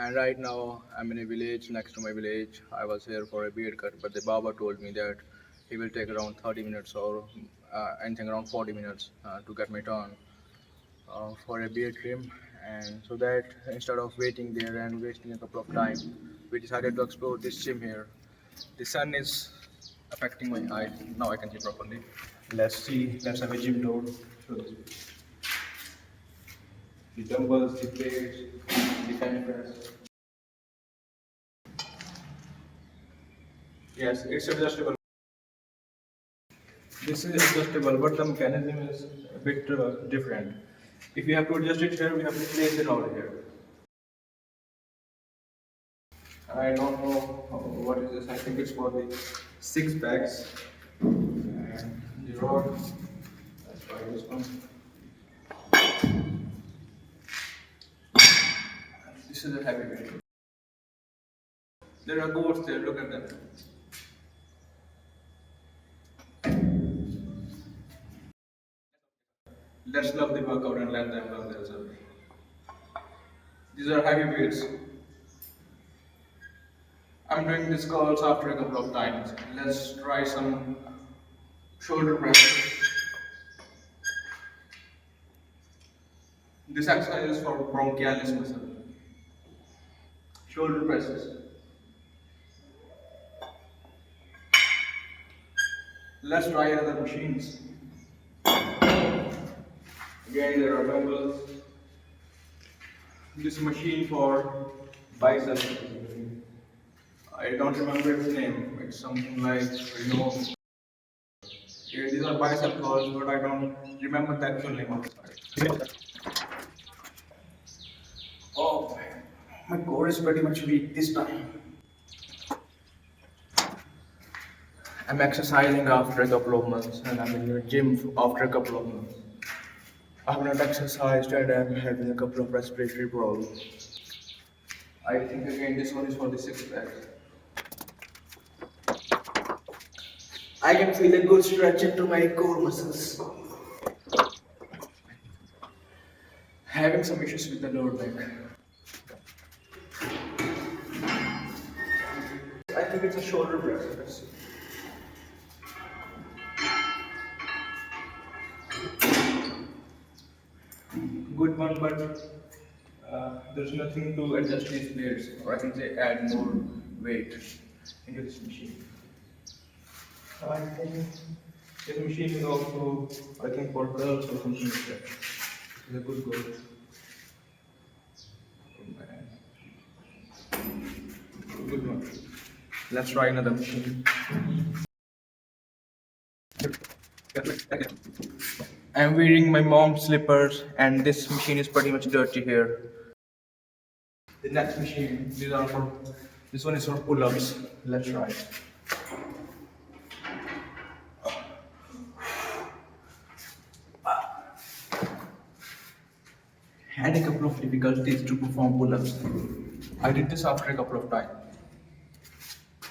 And right now, I'm in a village next to my village. I was here for a beard cut, but the barber told me that he will take around 30 minutes or anything around 40 minutes to get my turn for a beard trim. And so that instead of waiting there and wasting a couple of time, we decided to explore this gym here. The sun is affecting my eyes. Now I can see properly. Let's see. Let's have a gym tour. Show this. The dumbbells, the plates, the bench press. Yes, it's adjustable. This is adjustable, but the mechanism is a bit different. If you have to adjust it here, we have to place it over here. I don't know what is this. I think it's for the six packs. And the rod. Let's try this one. This is a heavy weight. There are goats there. Look at them. Let's love the workout and let them love themselves. These are heavy weights. I'm doing this curls after a couple of times. Let's try some shoulder presses. This exercise is for bronchialis muscle. Shoulder presses. Let's try other machines. Again, there are dumbbells. This machine for biceps. I don't remember its name. It's something like, yeah, these are bicep curls, but I don't remember the actual name of it. Oh, my core is pretty much weak this time. I'm exercising after a couple of months, and I'm in the gym after a couple of months. I have not exercised and I'm having a couple of respiratory problems. I think again this one is for the six pack. I can feel a good stretch into my core muscles. Having some issues with the lower back. I think it's a shoulder press. Let's see. Good one, but there's nothing to adjust these plates, or I can say add more weight into this machine. I think this machine is also, I think, for curls or something like that. This is a good goal. Good one. Let's try another machine. I'm wearing my mom's slippers, and this machine is pretty much dirty here. The next machine, this one is for pull-ups. Let's try it. Had a couple of difficulties to perform pull-ups. I did this after a couple of times.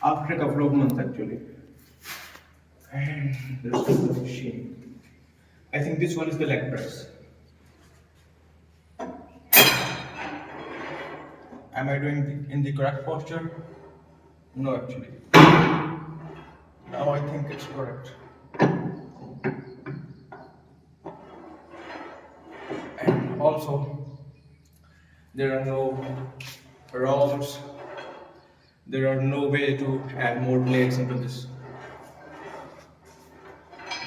After a couple of months actually. And there's the machine. I think this one is the leg press. Am I doing in the correct posture? No, actually. Now I think it's correct. And also, there are no rounds. There are no way to add more plates into this.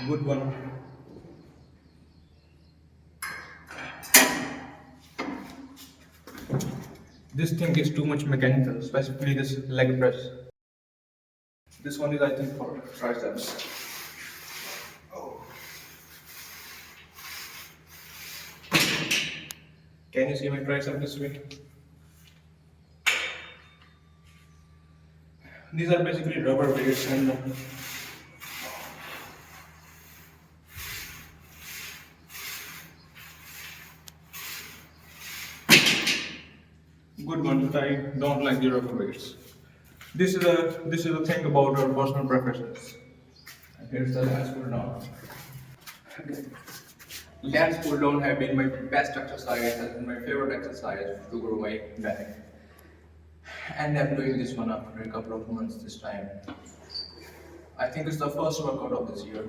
Good one. This thing is too much mechanical, specifically this leg press. This one is, I think, for triceps. Oh. Can you see my tricep this way? These are basically rubber weights and good one, but I don't like the rubber weights. This is a thing about our personal preferences. And here's the last pull down. Okay. Last pull down have been my best exercise, has been my favorite exercise to grow my back. And I'm doing this one after a couple of months this time. I think it's the first workout of this year.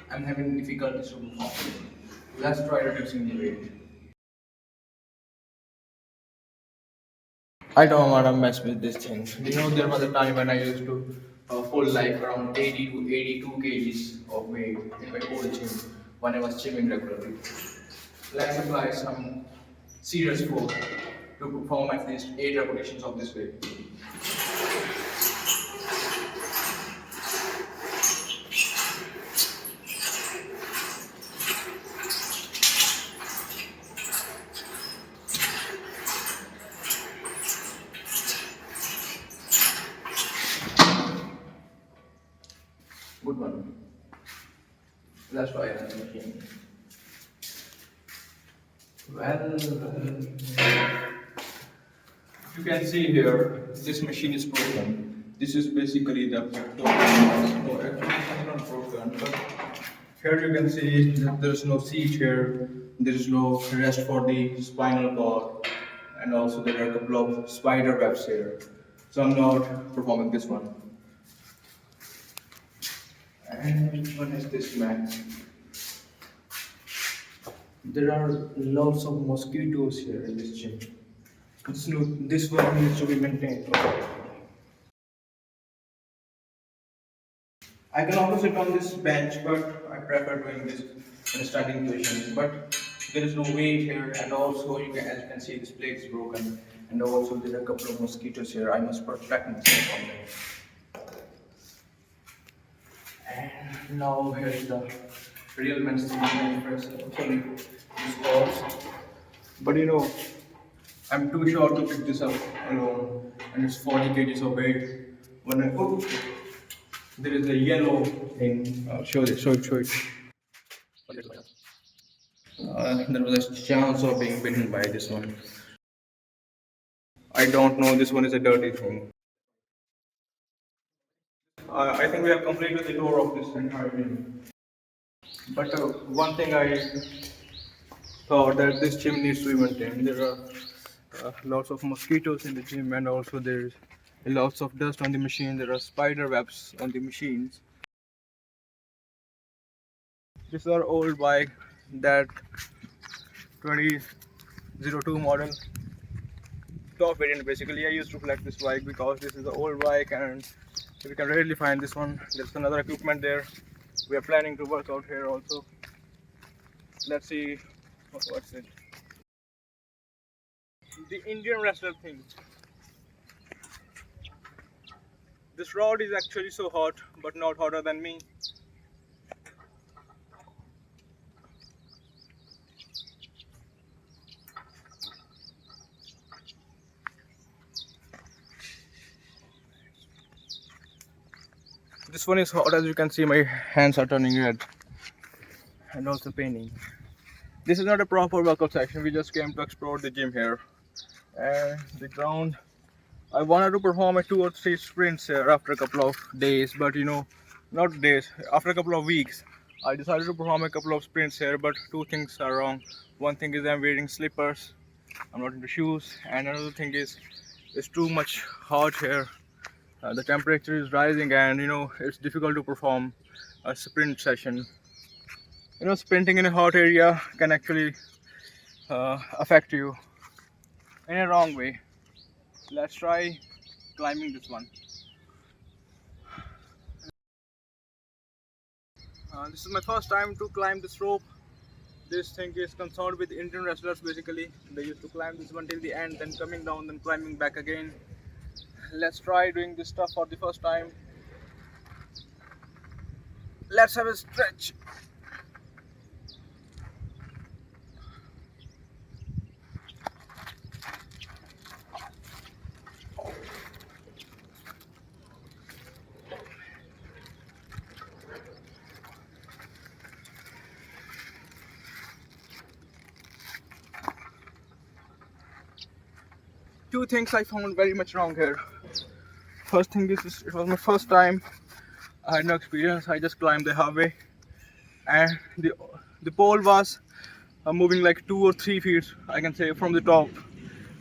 I'm having difficulties to perform. Let's try reducing the weight. I don't want to mess with this thing. There was a time when I used to pull like around 80 to 82 kgs of weight in my old gym when I was gymming regularly. Let's apply some serious force to perform at least 8 repetitions of this weight. Good one. Let's try another machine. Well, you can see here, this machine is broken. This is basically the pectoral. No, actually, it's not broken, but here you can see that there is no seat here. There is no rest for the spinal cord, and also there are a couple of spider webs here. So I'm not performing this one. And which one is this man? There are lots of mosquitoes here in this gym. This one needs to be maintained. I can also sit on this bench, but I prefer doing this in a standing position. But there is no weight here, and also as you can see, this plate is broken, and also there are a couple of mosquitoes here. I must protect myself from them. And now here is the real menstruation press. Sorry, this pause. But I'm too short to pick this up alone, and it's 40 kgs of weight. When I there is a yellow thing. I'll show it. Show it. There was a chance of being bitten by this one. I don't know. This one is a dirty thing. I think we have completed the tour of this entire gym. But one thing I thought that this gym needs to be maintained. There are lots of mosquitoes in the gym, and also there's lots of dust on the machine. There are spider webs on the machines. This is our old bike, that 2002 model top variant. Basically, I used to collect this bike because this is the old bike and we can rarely find this one. There's another equipment there. We are planning to work out here also. Let's see what's it. The Indian wrestler thing. This rod is actually so hot, but not hotter than me. This one is hot. As you can see, my hands are turning red and also paining. This is not a proper workout section. We just came to explore the gym here. And the ground, I wanted to perform a 2 or 3 sprints here after a couple of days, but not days, after a couple of weeks. I decided to perform a couple of sprints here, but two things are wrong. One thing is I'm wearing slippers, I'm not into shoes, and another thing is it's too much hot here. The temperature is rising, and it's difficult to perform a sprint session. Sprinting in a hot area can actually affect you in a wrong way. Let's try climbing this one. This is my first time to climb this rope. This thing is concerned with Indian wrestlers. Basically, they used to climb this one till the end, then coming down, then climbing back again. Let's try doing this stuff for the first time. Let's have a stretch. Two things I found very much wrong here. First thing is, it was my first time. I had no experience. I just climbed the halfway, and the pole was moving like 2 or 3 feet, I can say, from the top,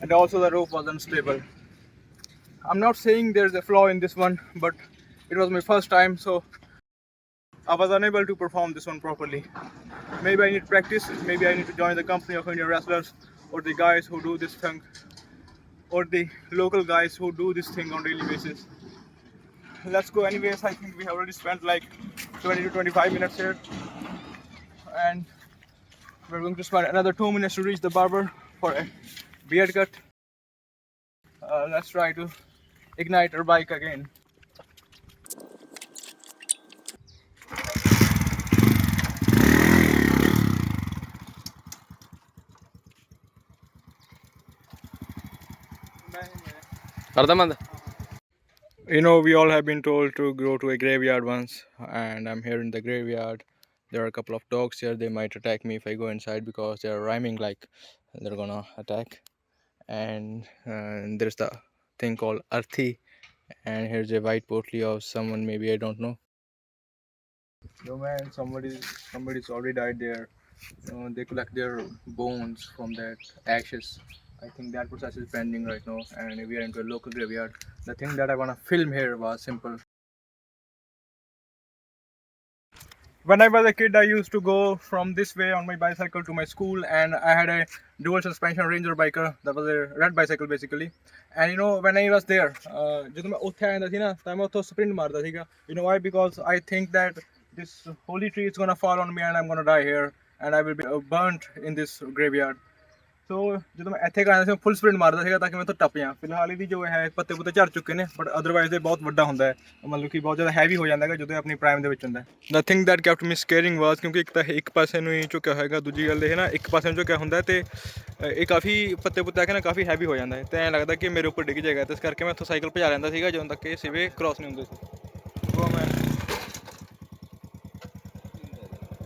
and also the rope was unstable. I'm not saying there's a flaw in this one, but it was my first time, so I was unable to perform this one properly. Maybe I need practice, maybe I need to join the company of Indian wrestlers, or the guys who do this thing, or the local guys who do this thing on daily basis. Let's go anyways. I think we have already spent like 20 to 25 minutes here, and we're going to spend another 2 minutes to reach the barber for a beard cut. Let's try to ignite our bike again. You know, we all have been told to go to a graveyard once, and I'm here in the graveyard. There are a couple of dogs here. They might attack me if I go inside because they are rhyming like they're gonna attack. And there's the thing called Arthi, and here's a white potly of someone, maybe I don't know. Yo man, somebody's already died there. They collect their bones from that ashes. I think that process is pending right now, and we are into a local graveyard. The thing that I wanna film here was simple. When I was a kid, I used to go from this way on my bicycle to my school, and I had a dual suspension Ranger biker. That was a red bicycle basically. And you know, when I was there, ਜਦੋਂ ਮੈਂ ਉੱਥੇ ਆਇਆ ਸੀ ਨਾ ਤਾਂ ਮੈਂ ਉੱਥੋਂ sprint ਮਾਰਦਾ ਸੀਗਾ. You know why? Because I think that this holy tree is gonna fall on me and I'm gonna die here, and I will be burnt in this graveyard. ਸੋ ਜਦੋਂ ਮੈਂ ਇੱਥੇ ਆਇਆ ਸੀ ਮੈਂ ਫੁੱਲ ਸਪ੍ਰਿੰਟ ਮਾਰਦਾ ਸੀਗਾ ਤਾਂ ਕਿ ਮੈਂ ਇੱਥੋਂ ਟੱਪ ਜਾ. ਫਿਲਹਾਲ ਇਹਦੀ ਜੋ ਹੈ ਪੱਤੇ ਪੁੱਤੇ ਝੜ ਚੁੱਕੇ ਨੇ, ਬਟ ਅਦਰਵਾਈਜ਼ ਇਹ ਬਹੁਤ ਵੱਡਾ ਹੁੰਦਾ ਹੈ, ਮਤਲਬ ਕਿ ਬਹੁਤ ਜ਼ਿਆਦਾ ਹੈਵੀ ਹੋ ਜਾਂਦਾ ਹੈਗਾ ਜਦੋਂ ਆਪਣੀ ਪ੍ਰਾਈਮ ਦੇ ਵਿੱਚ ਹੁੰਦਾ. ਦ ਥਿੰਗ ਦੈਟ ਕੈਪਟ ਮੀ ਸਕੇਅਰਿੰਗ ਵਾਜ਼, ਕਿਉਂਕਿ ਇੱਕ ਤਾਂ ਇੱਕ ਪਾਸੇ ਨੂੰ ਹੀ ਝੁਕਿਆ ਹੋਏਗਾ, ਦੂਜੀ ਗੱਲ ਇਹ ਨਾ ਇੱਕ ਪਾਸੇ ਨੂੰ ਝੁਕਿਆ ਹੁੰਦਾ ਅਤੇ ਇਹ ਕਾਫੀ ਪੱਤੇ ਪੁੱਤੇ ਆ ਕੇ ਨਾ ਕਾਫੀ ਹੈਵੀ ਹੋ ਜਾਂਦਾ ਹੈ, ਅਤੇ ਐਂ ਲੱਗਦਾ ਕਿ ਮੇਰੇ ਉੱਪਰ ਡਿੱਗ ਜਾਏਗਾ. ਅਤੇ ਇਸ ਕਰਕੇ ਮੈਂ ਉੱਥੋਂ ਸਾਈਕਲ ਭਜਾ ਲੈਂਦਾ ਸੀਗਾ ਜਦੋਂ ਤੱਕ ਇਹ ਸਿਵੇ ਕ੍ਰੋਸ ਨਹੀਂ ਹੁੰਦੇ ਸੀ.